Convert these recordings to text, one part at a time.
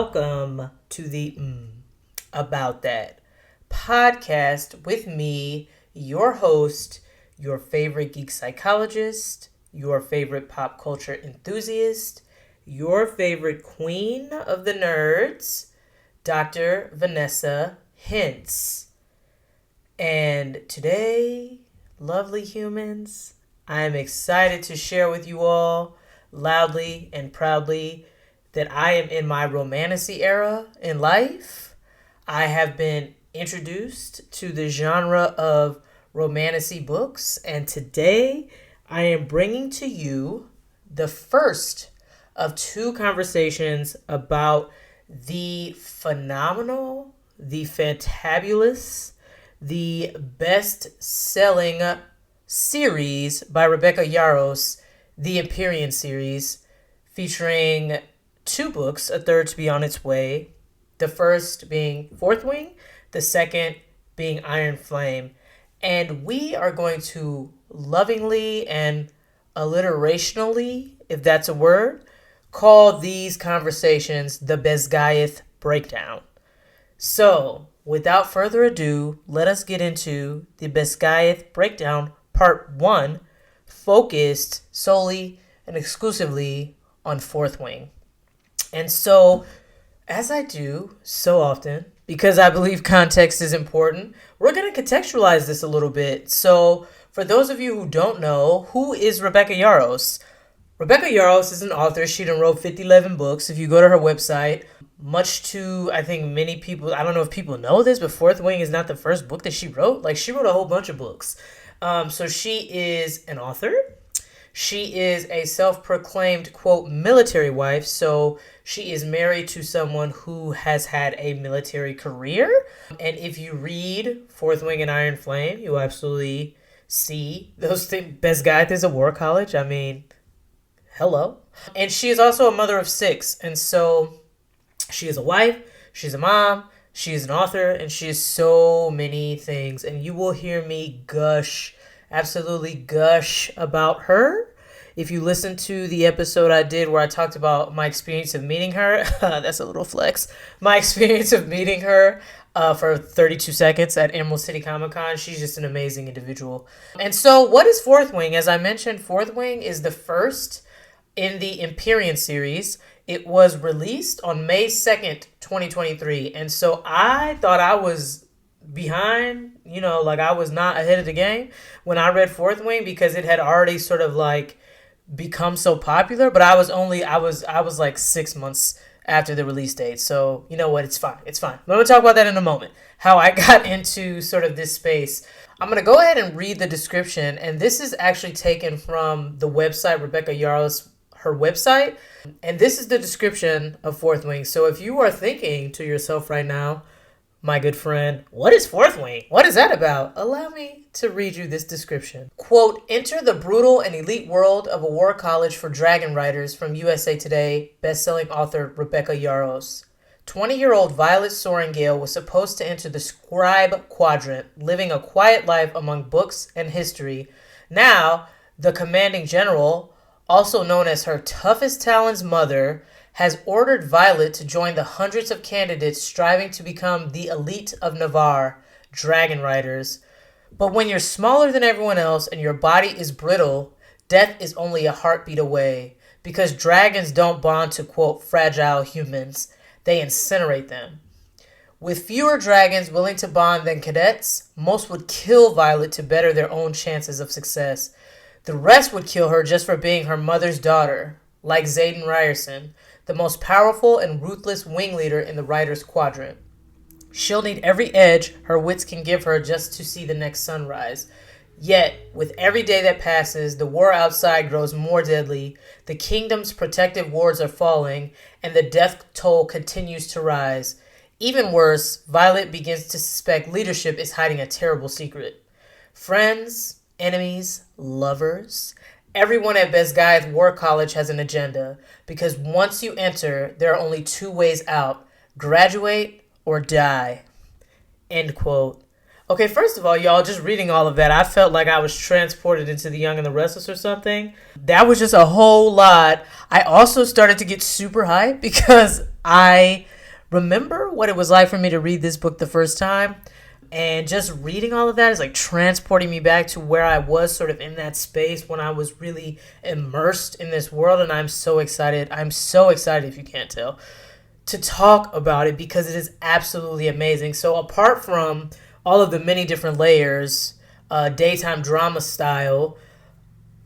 welcome to the About That podcast with me, your host, your favorite geek psychologist, your favorite pop culture enthusiast, your favorite queen of the nerds, Dr. Vanessa Hintz. And today, lovely humans, I am excited to share with you all loudly and proudly that I am in my romantasy era in life. I have been introduced to the genre of romantasy books, and today I am bringing to you the first of two conversations about the phenomenal, the fantabulous, the best-selling series by Rebecca Yarros, the Empyrean series, featuring two books, a third to be on its way. The first being Fourth Wing, the second being Iron Flame. And we are going to lovingly and alliterationally, if that's a word, call these conversations the Basgiath Breakdown. So, without further ado, let us get into the Basgiath Breakdown Part 1, focused solely and exclusively on Fourth Wing. And so, as I do so often, because I believe context is important, we're going to contextualize this a little bit. So, for those of you who don't know, who is Rebecca Yarros? Rebecca Yarros is an author. She done wrote 11 books. If you go to her website, much to, I think, many people, I don't know if people know this, but Fourth Wing is not the first book that she wrote. Like, she wrote a whole bunch of books. So she is an author. She is a self-proclaimed, quote, military wife. So she is married to someone who has had a military career. And if you read Fourth Wing and Iron Flame, you absolutely see those things. Basgiath War College. I mean, hello. And she is also a mother of 6. And so she is a wife, she's a mom, she is an author, and she is so many things. And you will hear me gush, absolutely gush about her. If you listen to the episode I did where I talked about my experience of meeting her, that's a little flex. My experience of meeting her for 32 seconds at Emerald City Comic Con. She's just an amazing individual. And so what is Fourth Wing? As I mentioned, Fourth Wing is the first in the Empyrean series. It was released on May 2nd, 2023. And so I thought I was behind, like I was not ahead of the game when I read Fourth Wing because it had already sort of like become so popular, but I was like 6 months after the release date. So you know what, it's fine. I'm going to talk about that in a moment, how I got into sort of this space. I'm going to go ahead and read the description, and this is actually taken from the website, Rebecca Yarros, her website, and this is the description of Fourth Wing. So if you are thinking to yourself right now, my good friend, what is Fourth Wing? What is that about? Allow me to read you this description. Quote, enter the brutal and elite world of a war college for dragon riders from USA Today, best-selling author Rebecca Yarros. 20-year-old Violet Sorrengail was supposed to enter the scribe quadrant, living a quiet life among books and history. Now, the commanding general, also known as her toughest Talon's mother, has ordered Violet to join the hundreds of candidates striving to become the elite of Navarre, dragon riders. But when you're smaller than everyone else and your body is brittle, death is only a heartbeat away, because dragons don't bond to, quote, fragile humans. They incinerate them. With fewer dragons willing to bond than cadets, most would kill Violet to better their own chances of success. The rest would kill her just for being her mother's daughter, like Xaden Ryerson, the most powerful and ruthless wing leader in the Riders Quadrant. She'll need every edge her wits can give her just to see the next sunrise. Yet, with every day that passes, the war outside grows more deadly, the kingdom's protective wards are falling, and the death toll continues to rise. Even worse, Violet begins to suspect leadership is hiding a terrible secret. Friends, enemies, lovers, everyone at Basgiath War College has an agenda, because once you enter, there are only 2 ways out: graduate or die. End quote. Okay, first of all, y'all, just reading all of that, I felt like I was transported into The Young and the Restless or something. That was just a whole lot. I also started to get super hyped because I remember what it was like for me to read this book the first time. And just reading all of that is like transporting me back to where I was sort of in that space when I was really immersed in this world. And I'm so excited. I'm so excited, if you can't tell, to talk about it because it is absolutely amazing. So apart from all of the many different layers, daytime drama style,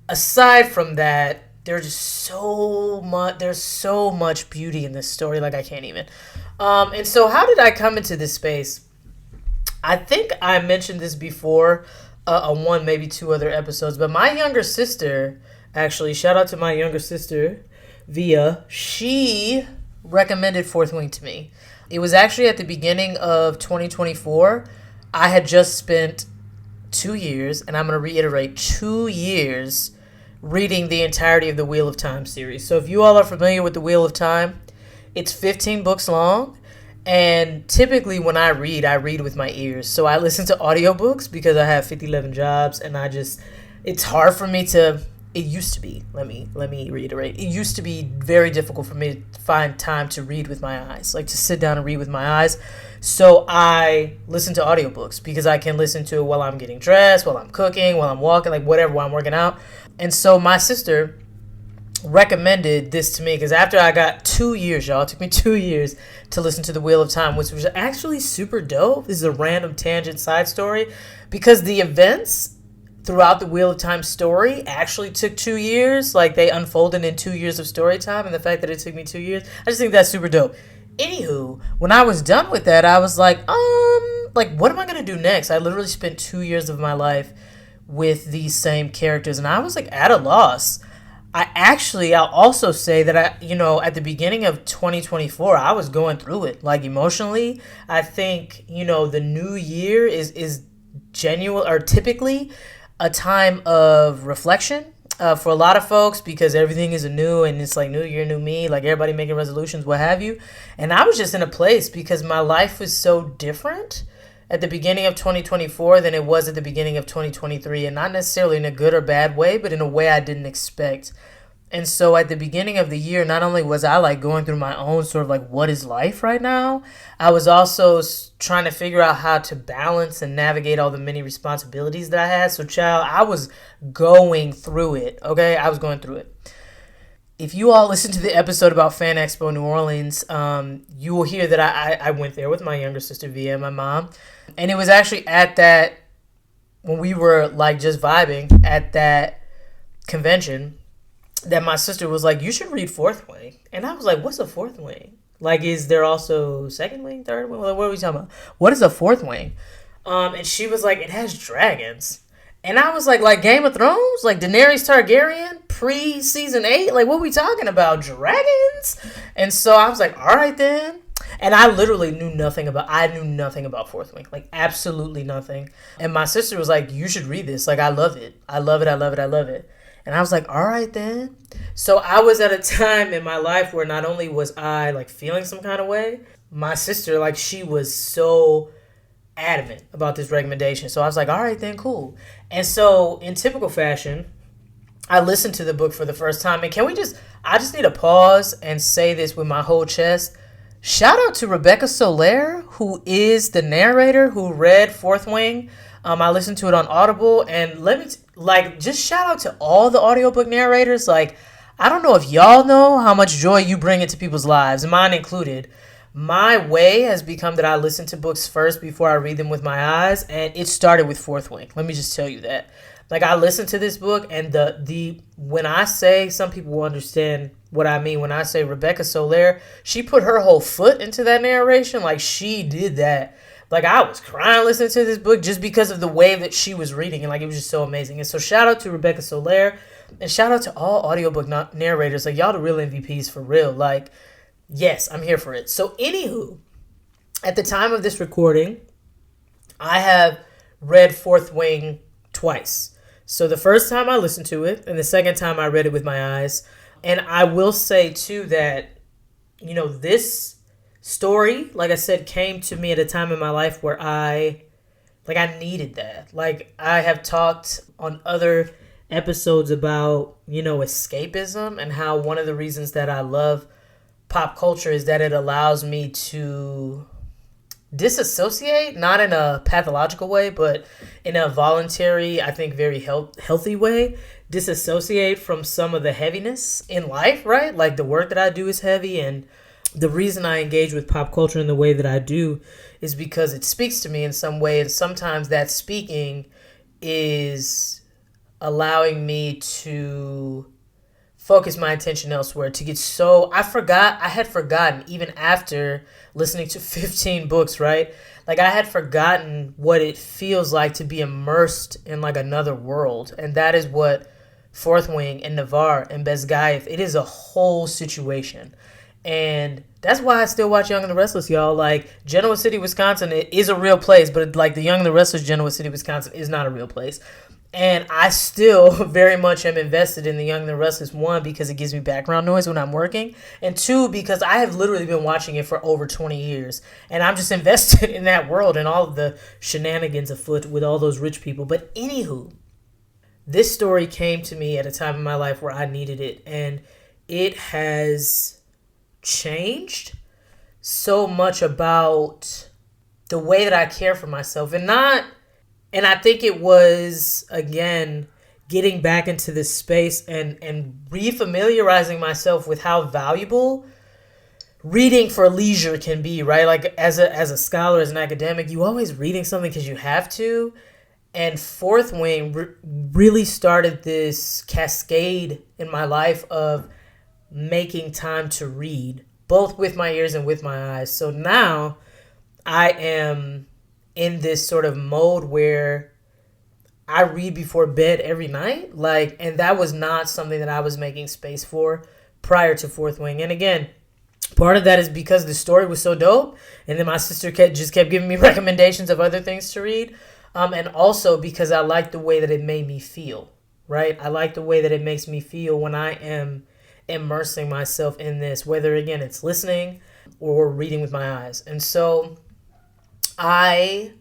aside from that, there's so much beauty in this story. Like I can't even. And so how did I come into this space? I think I mentioned this before on one, maybe two other episodes, but my younger sister, actually, shout out to my younger sister, Via, she recommended Fourth Wing to me. It was actually at the beginning of 2024. I had just spent 2 years, and I'm going to reiterate, 2 years reading the entirety of the Wheel of Time series. So if you all are familiar with the Wheel of Time, it's 15 books long. And typically when I read with my ears. So I listen to audiobooks because I have 50-11 jobs and it's hard for me to, it used to be, let me reiterate. It used to be very difficult for me to find time to read with my eyes, like to sit down and read with my eyes. So I listen to audiobooks because I can listen to it while I'm getting dressed, while I'm cooking, while I'm walking, like whatever, while I'm working out. And so my sister recommended this to me because after I got 2 years, y'all, it took me 2 years to listen to the Wheel of Time, which was actually super dope. This is a random tangent side story because the events throughout the Wheel of Time story actually took 2 years. Like they unfolded in 2 years of story time, and the fact that it took me 2 years, I just think that's super dope. Anywho, when I was done with that, I was like, what am I gonna do next? I literally spent 2 years of my life with these same characters, and I was like at a loss. I'll also say that at the beginning of 2024, I was going through it, like emotionally. I think, the new year is genuine or typically a time of reflection for a lot of folks because everything is anew and it's like new year, new me, like everybody making resolutions, what have you. And I was just in a place because my life was so different at the beginning of 2024 than it was at the beginning of 2023, and not necessarily in a good or bad way, but in a way I didn't expect. And so at the beginning of the year, not only was I like going through my own sort of like, what is life right now? I was also trying to figure out how to balance and navigate all the many responsibilities that I had. So child, I was going through it. Okay. I was going through it. If you all listen to the episode about Fan Expo New Orleans, you will hear that I went there with my younger sister Via and my mom. And it was actually at that, when we were like just vibing at that convention, that my sister was like, you should read Fourth Wing. And I was like, what's a Fourth Wing? Like, is there also Second Wing, Third Wing? Like, what are we talking about? What is a Fourth Wing? And she was like, it has dragons. And I was like Game of Thrones? Like Daenerys Targaryen pre-season 8? Like, what are we talking about? Dragons? And so I was like, all right then. And I literally knew nothing about Fourth Wing. Like, absolutely nothing. And my sister was like, you should read this. Like, I love it. I love it. I love it. I love it. And I was like, all right then. So I was at a time in my life where not only was I like feeling some kind of way, my sister, like she was so adamant about this recommendation. So I was like, all right then, cool. And so in typical fashion, I listened to the book for the first time. And I just need to pause and say this with my whole chest. Shout out to Rebecca Soler, who is the narrator who read Fourth Wing. I listened to it on Audible, and just shout out to all the audiobook narrators. Like, I don't know if y'all know how much joy you bring into people's lives, mine included. My way has become that I listen to books first before I read them with my eyes, and it started with Fourth Wing. Let me just tell you that. Like, I listened to this book, and when I say, some people will understand what I mean when I say Rebecca Soler, she put her whole foot into that narration. Like, she did that. Like, I was crying listening to this book just because of the way that she was reading. And, like, it was just so amazing. And so, shout out to Rebecca Soler. And shout out to all audiobook narrators. Like, y'all the real MVPs for real. Like, yes, I'm here for it. So, anywho, at the time of this recording, I have read Fourth Wing twice. So, the first time I listened to it, and the second time I read it with my eyes. And I will say, too, that, this story, like I said, came to me at a time in my life where I needed that. Like, I have talked on other episodes about, escapism and how one of the reasons that I love pop culture is that it allows me to disassociate, not in a pathological way, but in a voluntary, I think very healthy way, disassociate from some of the heaviness in life, right? Like the work that I do is heavy, and the reason I engage with pop culture in the way that I do is because it speaks to me in some way, and sometimes that speaking is allowing me to focus my attention elsewhere, to get so I had forgotten even after listening to 15 books, right? Like I had forgotten what it feels like to be immersed in like another world. And that is what Fourth Wing and Navarre and Basgiath, it is a whole situation. And that's why I still watch Young and the Restless, y'all. Like Genoa City, Wisconsin, it is a real place, but like the Young and the Restless Genoa City, Wisconsin is not a real place. And I still very much am invested in the Young and the Restless, one, because it gives me background noise when I'm working, and two, because I have literally been watching it for over 20 years, and I'm just invested in that world and all of the shenanigans afoot with all those rich people. But anywho, this story came to me at a time in my life where I needed it, and it has changed so much about the way that I care for myself, and I think it was, again, getting back into this space and refamiliarizing myself with how valuable reading for leisure can be, right? Like as a scholar, as an academic, you always reading something because you have to. And Fourth Wing really started this cascade in my life of making time to read, both with my ears and with my eyes. So now I am in this sort of mode where I read before bed every night. And that was not something that I was making space for prior to Fourth Wing. And again, part of that is because the story was so dope. And then my sister just kept giving me recommendations of other things to read. And also because I like the way that it made me feel, right? I like the way that it makes me feel when I am immersing myself in this, whether, again, it's listening or reading with my eyes. And so I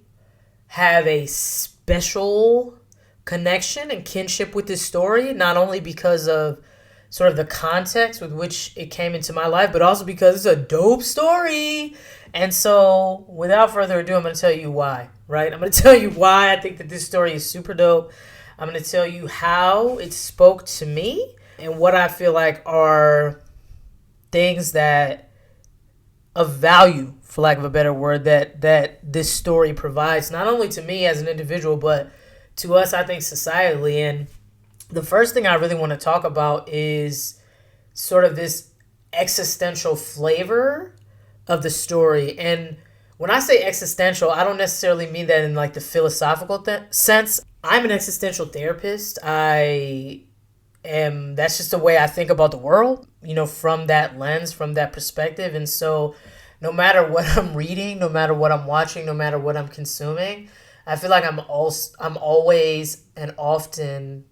have a special connection and kinship with this story, not only because of sort of the context with which it came into my life, but also because it's a dope story. And so without further ado, I'm going to tell you why, right? I'm going to tell you why I think that this story is super dope. I'm going to tell you how it spoke to me and what I feel like are things that of value, for lack of a better word, that this story provides, not only to me as an individual, but to us, I think, societally. And the first thing I really want to talk about is sort of this existential flavor of the story. And when I say existential, I don't necessarily mean that in like the philosophical sense. I'm an existential therapist. That's just the way I think about the world, from that lens, from that perspective. And so no matter what I'm reading, no matter what I'm watching, no matter what I'm consuming, I feel like I'm always and often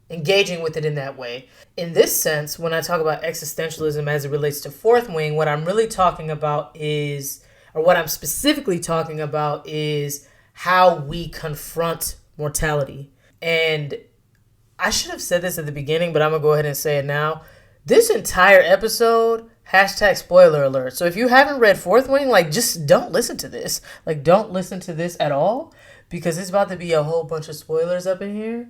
engaging with it in that way. In this sense, when I talk about existentialism as it relates to Fourth Wing, what I'm really talking about is, or what I'm specifically talking about is how we confront mortality. And I should have said this at the beginning, but I'm going to go ahead and say it now. This entire episode, #spoiler alert. So if you haven't read Fourth Wing, just don't listen to this. Don't listen to this at all, because it's about to be a whole bunch of spoilers up in here.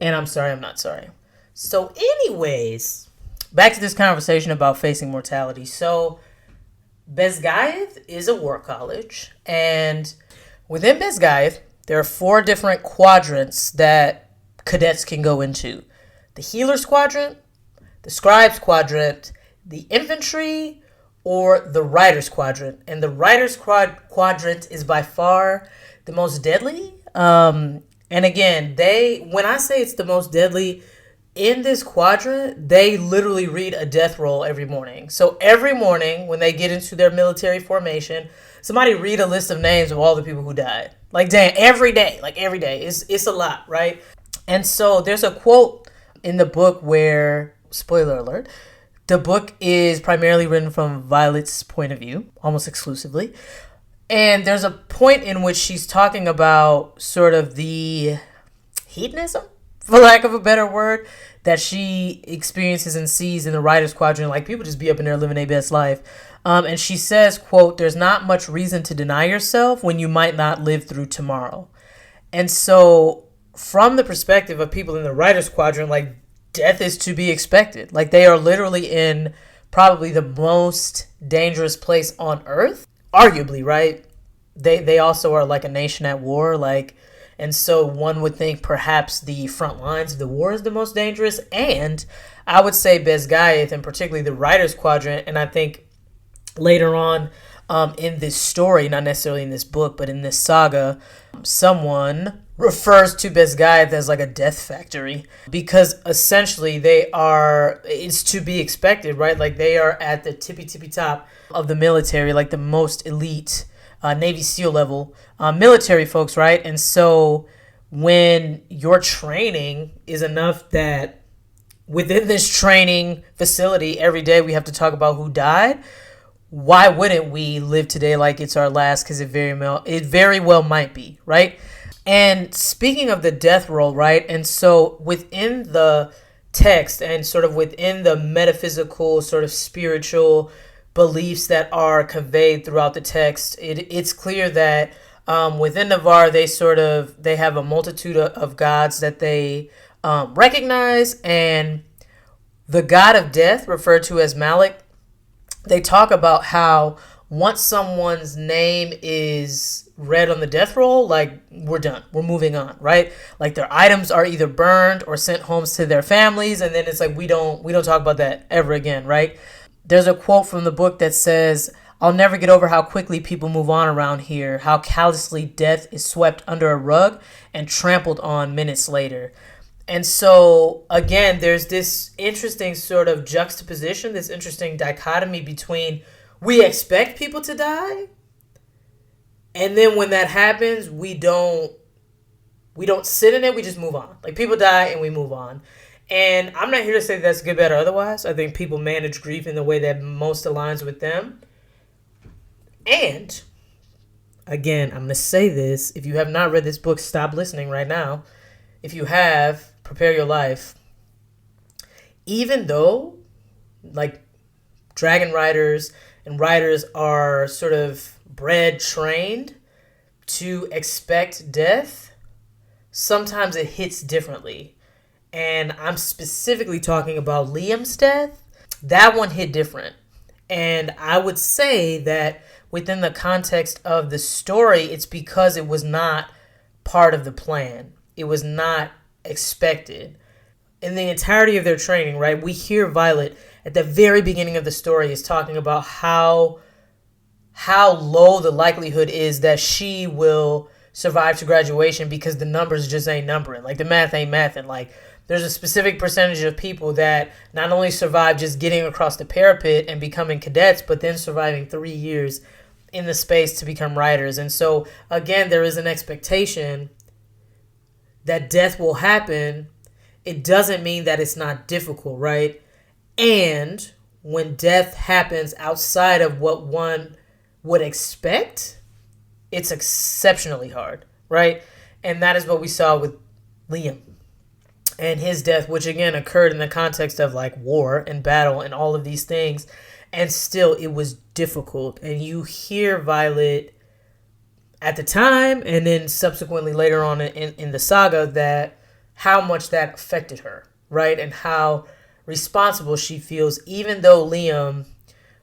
And I'm sorry, I'm not sorry. So anyways, back to this conversation about facing mortality. So Basgiath is a war college, and within Basgiath, there are 4 different quadrants that cadets can go into: the healer's quadrant, the scribe's quadrant, the infantry, or the rider's quadrant. And the rider's quadrant is by far the most deadly. And again, when I say it's the most deadly, in this quadrant, they literally read a death roll every morning. So every morning when they get into their military formation, somebody read a list of names of all the people who died. Damn, every day. Every day. It's a lot, right? And so there's a quote in the book where, spoiler alert, the book is primarily written from Violet's point of view, almost exclusively. And there's a point in which she's talking about sort of the hedonism, for lack of a better word, that she experiences and sees in the writer's quadrant. Like, people just be up in there living their best life. And she says, quote, "There's not much reason to deny yourself when you might not live through tomorrow." And so from the perspective of people in the writer's quadrant, like, death is to be expected. Like, they are literally in probably the most dangerous place on earth, arguably, right? They also are like a nation at war, like, and so one would think perhaps the front lines of the war is the most dangerous. And I would say Basgiath, and particularly the writer's quadrant, and I think later on in this story, not necessarily in this book, but in this saga, someone refers to Basgiath as like a death factory, because essentially it's to be expected, right? Like, they are at the tippy top of the military, like the most elite Navy SEAL level military folks, right? And so when your training is enough that within this training facility every day we have to talk about who died, why wouldn't we live today like it's our last? Because it very well might be, right? And speaking of the death roll, right? And so within the text and sort of within the metaphysical, sort of spiritual beliefs that are conveyed throughout the text, it's clear that within Navarre, they have a multitude of gods that they recognize. And the god of death, referred to as Malik, they talk about how once someone's name is read on the death roll, like, we're done. We're moving on, right? Like, their items are either burned or sent homes to their families, and then it's like we don't talk about that ever again, right? There's a quote from the book that says, "I'll never get over how quickly people move on around here, how callously death is swept under a rug and trampled on minutes later." And so, again, there's this interesting sort of juxtaposition, this interesting dichotomy between we expect people to die, and then when that happens, we don't sit in it, we just move on. Like, people die and we move on. And I'm not here to say that's good, bad, or otherwise. I think people manage grief in the way that most aligns with them. And, again, I'm going to say this. If you have not read this book, stop listening right now. If you have, prepare your life. Even though, like, dragon riders and writers are sort of trained to expect death, sometimes it hits differently. And I'm specifically talking about Liam's death. That one hit different. And I would say that within the context of the story, it's because it was not part of the plan. It was not expected. In the entirety of their training, right, we hear Violet at the very beginning of the story is talking about how low the likelihood is that she will survive to graduation because the numbers just ain't numbering. Like, the math ain't mathing. Like, there's a specific percentage of people that not only survive just getting across the parapet and becoming cadets, but then surviving 3 years in the space to become writers. And so, again, there is an expectation that death will happen. It doesn't mean that it's not difficult, right? And when death happens outside of what one would expect, it's exceptionally hard, right? And that is what we saw with Liam and his death, which again occurred in the context of like war and battle and all of these things. And still it was difficult. And you hear Violet at the time and then subsequently later on in the saga that how much that affected her, right? And how responsible she feels, even though Liam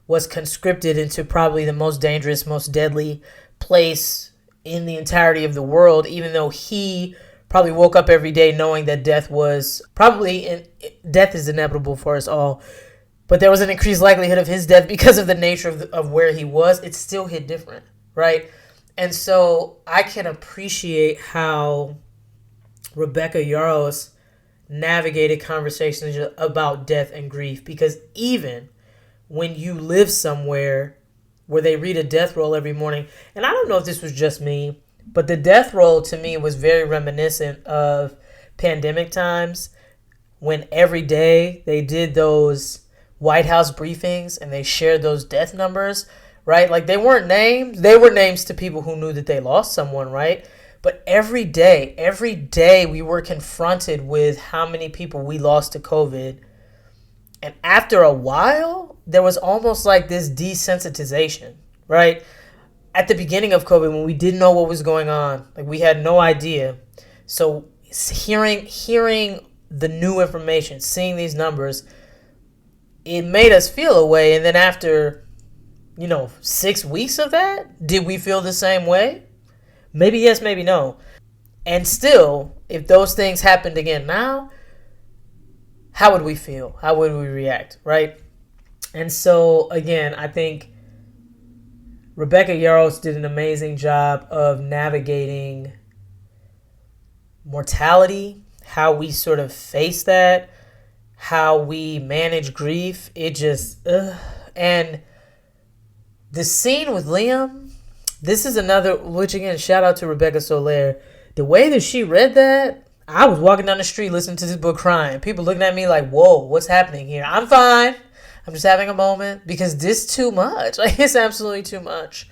was conscripted into probably the most dangerous, most deadly place in the entirety of the world, even though he probably woke up every day knowing that death is inevitable for us all. But there was an increased likelihood of his death because of the nature of where he was. It still hit different, right? And so I can appreciate how Rebecca Yarros navigated conversations about death and grief, because even when you live somewhere where they read a death roll every morning, and I don't know if this was just me, but the death roll to me was very reminiscent of pandemic times when every day they did those White House briefings and they shared those death numbers, right? Like, they weren't names. They were names to people who knew that they lost someone, right? But every day we were confronted with how many people we lost to COVID. And after a while, there was almost like this desensitization, right? At the beginning of COVID, when we didn't know what was going on, like we had no idea. So hearing the new information, seeing these numbers, it made us feel a way. And then after, 6 weeks of that, did we feel the same way? Maybe yes, maybe no. And still, if those things happened again now, how would we feel? How would we react, right? And so, again, I think Rebecca Yarros did an amazing job of navigating mortality, how we sort of face that, how we manage grief. It just, and the scene with Liam, this is another, which again, shout out to Rebecca Soler. The way that she read that, I was walking down the street listening to this book crying. People looking at me like, whoa, what's happening here? I'm fine. I'm just having a moment because this is too much. Like, it's absolutely too much.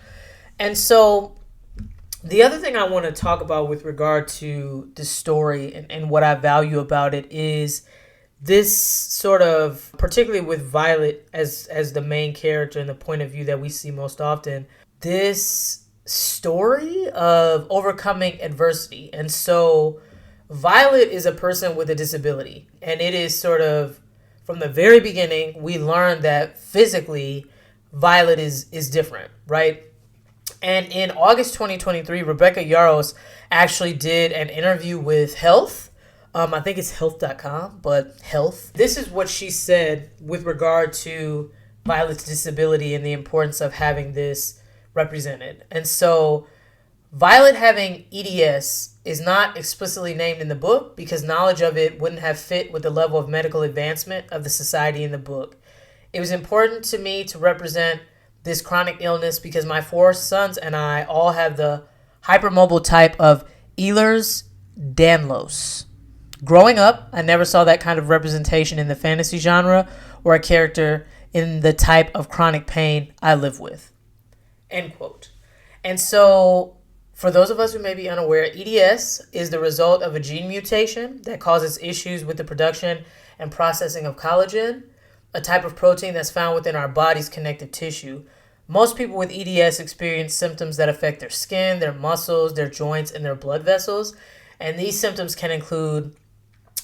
And so the other thing I want to talk about with regard to the story and what I value about it is this sort of, particularly with Violet as the main character and the point of view that we see most often, this story of overcoming adversity. And so Violet is a person with a disability, and it is sort of, from the very beginning, we learn that physically Violet is different, right? And in August 2023, Rebecca Yarros actually did an interview with Health. I think it's health.com, but Health. This is what she said with regard to Violet's disability and the importance of having this represented. And so Violet having EDS is not explicitly named in the book because knowledge of it wouldn't have fit with the level of medical advancement of the society in the book. It was important to me to represent this chronic illness because my 4 sons and I all have the hypermobile type of Ehlers-Danlos. Growing up, I never saw that kind of representation in the fantasy genre or a character in the type of chronic pain I live with. End quote. And so, for those of us who may be unaware, EDS is the result of a gene mutation that causes issues with the production and processing of collagen, a type of protein that's found within our body's connective tissue. Most people with EDS experience symptoms that affect their skin, their muscles, their joints, and their blood vessels. And these symptoms can include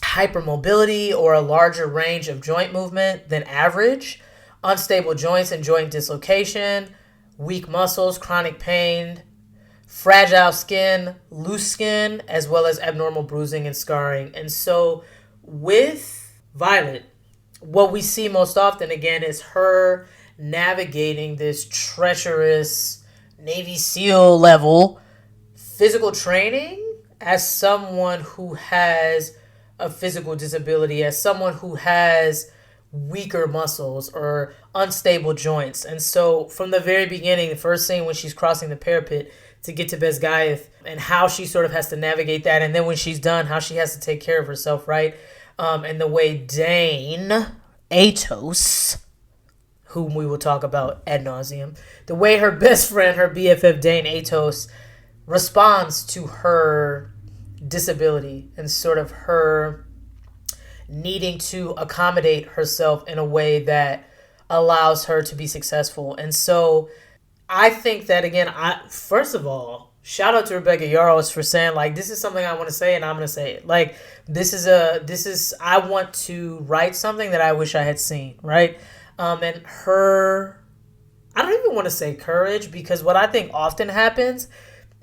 hypermobility or a larger range of joint movement than average, unstable joints and joint dislocation, weak muscles, chronic pain, fragile skin, loose skin, as well as abnormal bruising and scarring. And so with Violet, what we see most often, again, is her navigating this treacherous Navy SEAL level physical training as someone who has a physical disability, as someone who has weaker muscles or unstable joints. And so from the very beginning, the first scene when she's crossing the parapet to get to Basgiath and how she sort of has to navigate that, and then when she's done, how she has to take care of herself, right? And the way Dane Atos, whom we will talk about ad nauseum, the way her best friend, her BFF Dane Atos, responds to her disability and sort of her needing to accommodate herself in a way that allows her to be successful. And so I think that, again, first of all, shout out to Rebecca Yarros for saying, like, this is something I want to say and I'm going to say it. Like, I want to write something that I wish I had seen, right? And her, I don't even want to say courage, because what I think often happens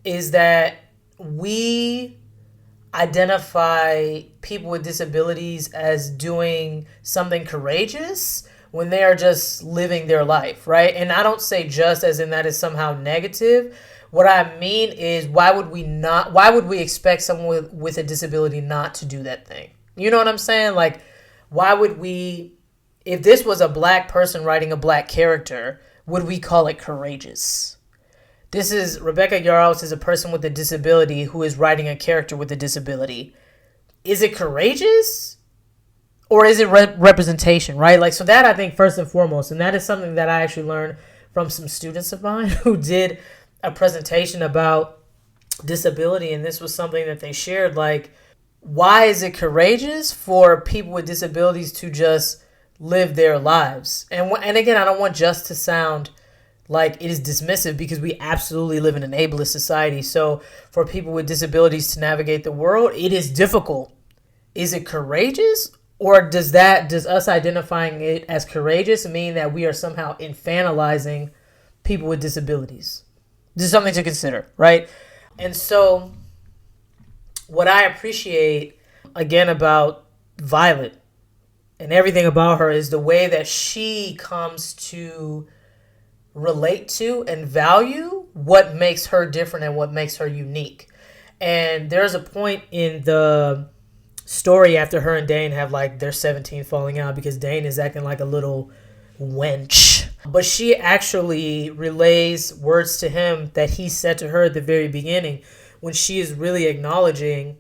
is that we identify people with disabilities as doing something courageous when they are just living their life, right? And I don't say just as in that is somehow negative. What I mean is, why would we expect someone with a disability not to do that thing? You know what I'm saying? Like, why would we, if this was a black person writing a black character, would we call it courageous? This is Rebecca Yarros is a person with a disability who is writing a character with a disability. Is it courageous? Or is it representation, right? Like, so that I think first and foremost, and that is something that I actually learned from some students of mine who did a presentation about disability, and this was something that they shared, like, why is it courageous for people with disabilities to just live their lives? And again, I don't want just to sound like it is dismissive, because we absolutely live in an ableist society. So for people with disabilities to navigate the world, it is difficult. Is it courageous? Or does us identifying it as courageous mean that we are somehow infantilizing people with disabilities? This is something to consider, right? And so what I appreciate, again, about Violet and everything about her is the way that she comes to relate to and value what makes her different and what makes her unique. And there's a point in the story after her and Dane have like their 17 falling out, because Dane is acting like a little wench. But she actually relays words to him that he said to her at the very beginning, when she is really acknowledging,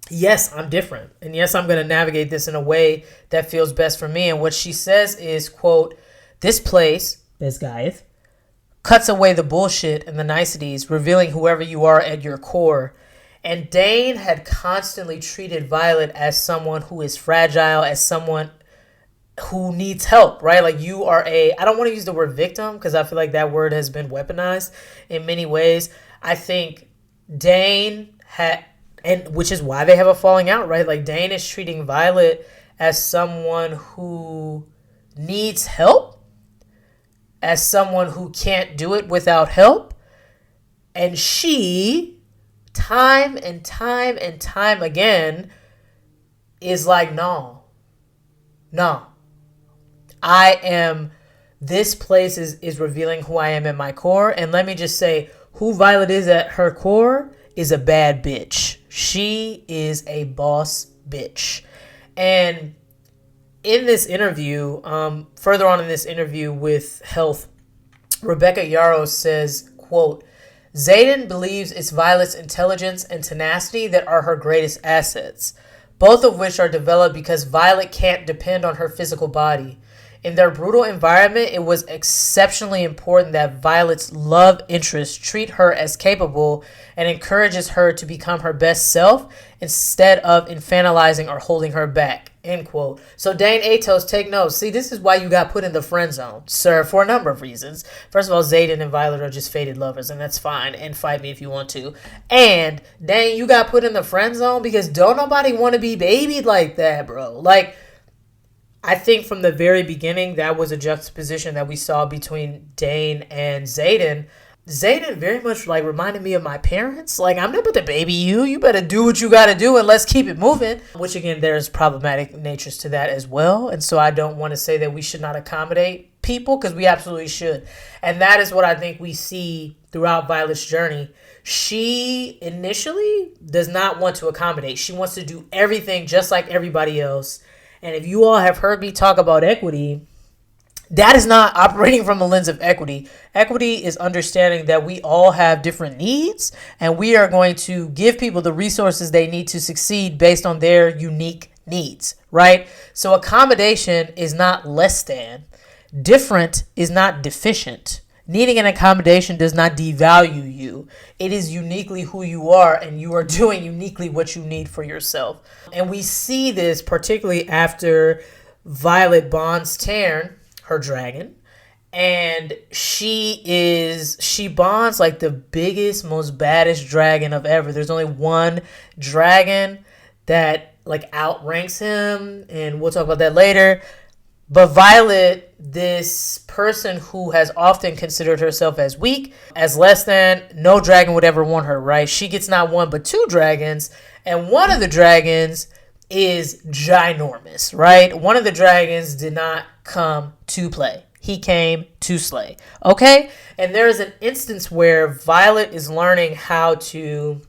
yes, I'm different. And yes, I'm going to navigate this in a way that feels best for me. And what she says is, quote, "This place, Basgiath, cuts away the bullshit and the niceties, revealing whoever you are at your core." And Dane had constantly treated Violet as someone who is fragile, as someone who needs help, right? Like, you are I don't want to use the word victim, because I feel like that word has been weaponized in many ways. I think Dane had, and which is why they have a falling out, right? Like, Dane is treating Violet as someone who needs help, as someone who can't do it without help. And she, time and time and time again, is like, no, this place is revealing who I am at my core. And let me just say, who Violet is at her core is a bad bitch. She is a boss bitch. And in this interview, further on in this interview with Health, Rebecca Yarros says, quote, "Xaden believes it's Violet's intelligence and tenacity that are her greatest assets, both of which are developed because Violet can't depend on her physical body. In their brutal environment, it was exceptionally important that Violet's love interest treat her as capable and encourages her to become her best self instead of infantilizing or holding her back." End quote. So Dane Atos, take notes. See, this is why you got put in the friend zone, sir, for a number of reasons. First of all, Xaden and Violet are just fated lovers, and that's fine. And fight me if you want to. And Dane, you got put in the friend zone because don't nobody want to be babied like that, bro. Like, I think from the very beginning, that was a juxtaposition that we saw between Dane and Xaden. Xaden very much like reminded me of my parents. Like, I'm not about to baby you. You better do what you got to do and let's keep it moving. Which, again, there's problematic natures to that as well. And so I don't want to say that we should not accommodate people, because we absolutely should. And that is what I think we see throughout Violet's journey. She initially does not want to accommodate. She wants to do everything just like everybody else. And if you all have heard me talk about equity, that is not operating from a lens of equity. Equity is understanding that we all have different needs, and we are going to give people the resources they need to succeed based on their unique needs, right? So accommodation is not less than. Different is not deficient. Needing an accommodation does not devalue you. It is uniquely who you are, and you are doing uniquely what you need for yourself. And we see this particularly after Violet bonds Tarn, her dragon, and she bonds like the biggest, most baddest dragon of ever. There's only one dragon that like outranks him, and we'll talk about that later. But Violet, this person who has often considered herself as weak, as less than, no dragon would ever want her, right? She gets not one but two dragons, and one of the dragons is ginormous, right? One of the dragons did not come to play. He came to slay, okay? And there is an instance where Violet is learning how to,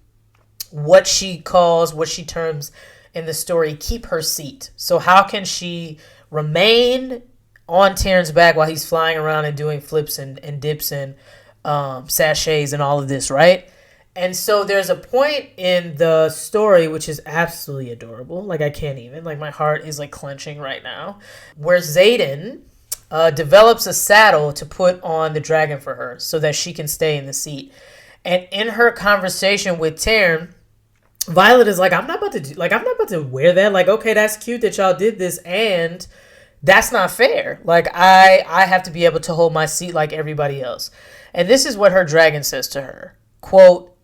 what she terms in the story, keep her seat. So how can she remain on Tarn's back while he's flying around and doing flips and dips and sachets and all of this, right? And so there's a point in the story which is absolutely adorable. Like, I can't even. Like, my heart is, like, clenching right now. Where Xaden develops a saddle to put on the dragon for her so that she can stay in the seat. And in her conversation with Taryn, Violet is like, I'm not about to wear that. Like, okay, that's cute that y'all did this, and that's not fair. Like, I have to be able to hold my seat like everybody else. And this is what her dragon says to her. Quote,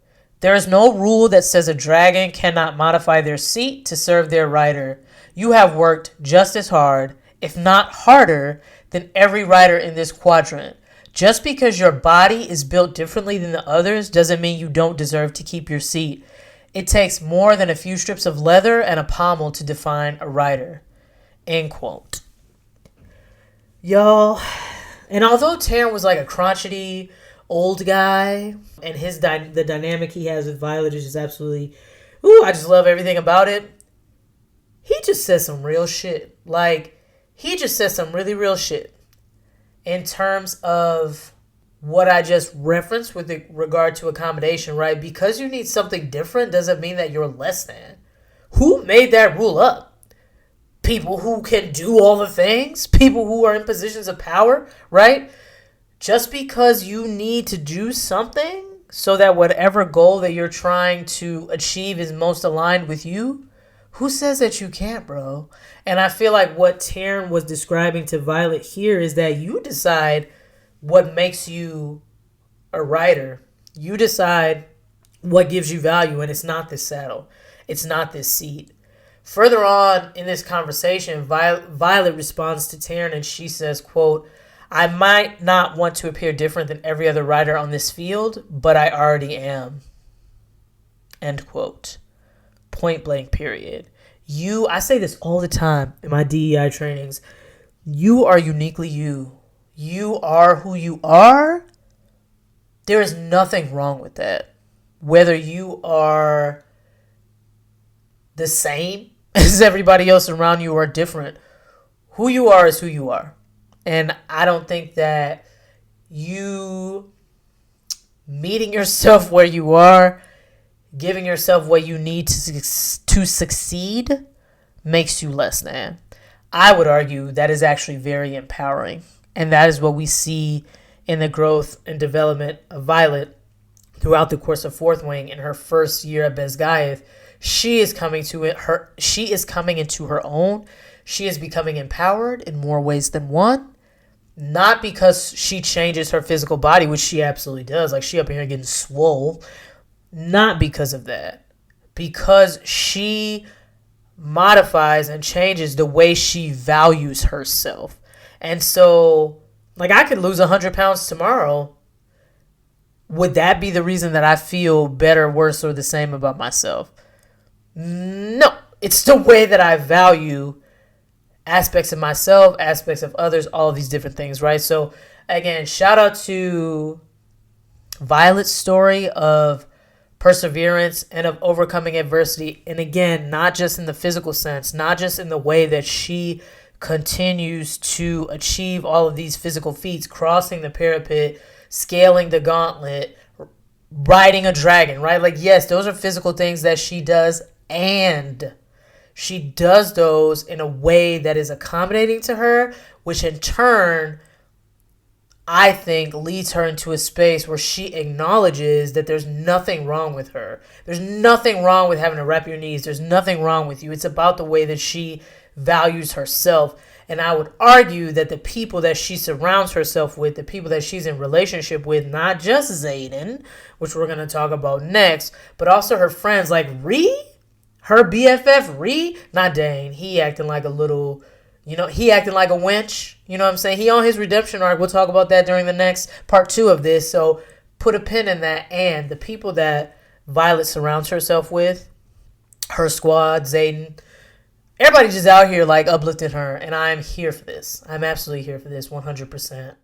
there is no rule that says a dragon cannot modify their seat to serve their rider. You have worked just as hard, if not harder, than every rider in this quadrant. Just because your body is built differently than the others doesn't mean you don't deserve to keep your seat. It takes more than a few strips of leather and a pommel to define a rider. End quote. Y'all, and although Taryn was like a crotchety old guy, and the dynamic he has with Violet is just absolutely, I just love everything about it. He just says some real shit. Like, he just says some really real shit in terms of what I just referenced with regard to accommodation, right? Because you need something different doesn't mean that you're less than. Who made that rule up? People who can do all the things? People who are in positions of power, right? Just because you need to do something so that whatever goal that you're trying to achieve is most aligned with you, who says that you can't, bro? And I feel like what Taryn was describing to Violet here is that you decide what makes you a writer. You decide what gives you value, and it's not this saddle. It's not this seat. Further on in this conversation, Violet responds to Taryn, and she says, quote, I might not want to appear different than every other rider on this field, but I already am. End quote. Point blank period. I say this all the time in my DEI trainings. You are uniquely you. You are who you are. There is nothing wrong with that. Whether you are the same as everybody else around you or different, who you are is who you are. And I don't think that you meeting yourself where you are, giving yourself what you need to succeed makes you less than. I would argue that is actually very empowering. And that is what we see in the growth and development of Violet throughout the course of Fourth Wing. In her first year at Basgiath, she is coming into her own. She is becoming empowered in more ways than one. Not because she changes her physical body, which she absolutely does. Like, she up in here getting swole. Not because of that. Because she modifies and changes the way she values herself. And so, like, I could lose 100 pounds tomorrow. Would that be the reason that I feel better, worse, or the same about myself? No. It's the way that I value aspects of myself, aspects of others, all of these different things, right? So, again, shout out to Violet's story of perseverance and of overcoming adversity. And again, not just in the physical sense, not just in the way that she continues to achieve all of these physical feats, crossing the parapet, scaling the gauntlet, riding a dragon, right? Like, yes, those are physical things that she does, and she does those in a way that is accommodating to her, which in turn, I think, leads her into a space where she acknowledges that there's nothing wrong with her. There's nothing wrong with having to wrap your knees. There's nothing wrong with you. It's about the way that she values herself. And I would argue that the people that she surrounds herself with, the people that she's in relationship with, not just Zayden, which we're going to talk about next, but also her friends like Ree, her BFF Ree, not Dane. He acting like a little, he acting like a wench. You know what I'm saying? He on his redemption arc. We'll talk about that during the next part 2 of this. So put a pin in that. And the people that Violet surrounds herself with, her squad, Zayden, everybody just out here like uplifting her. And I'm here for this. I'm absolutely here for this 100%.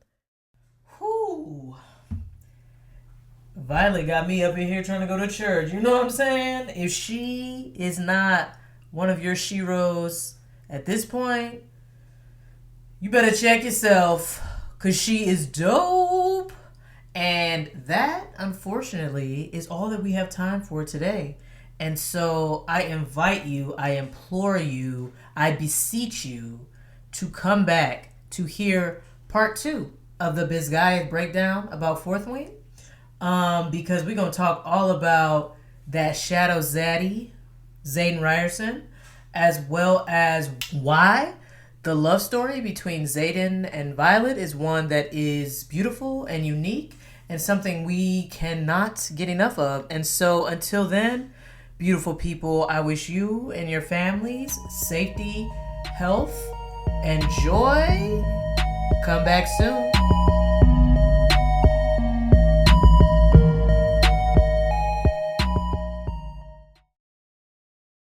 Whew. Violet got me up in here trying to go to church. You know what I'm saying? If she is not one of your sheroes at this point, you better check yourself, because she is dope. And that, unfortunately, is all that we have time for today. And so I invite you, I implore you, I beseech you to come back to hear part 2 of the Basgiath breakdown about Fourth Wing. because we're going to talk all about that shadow zaddy, Zayden Ryerson, as well as why the love story between Zayden and Violet is one that is beautiful and unique and something we cannot get enough of. And so until then, beautiful people, I wish you and your families safety, health, and joy. Come back soon.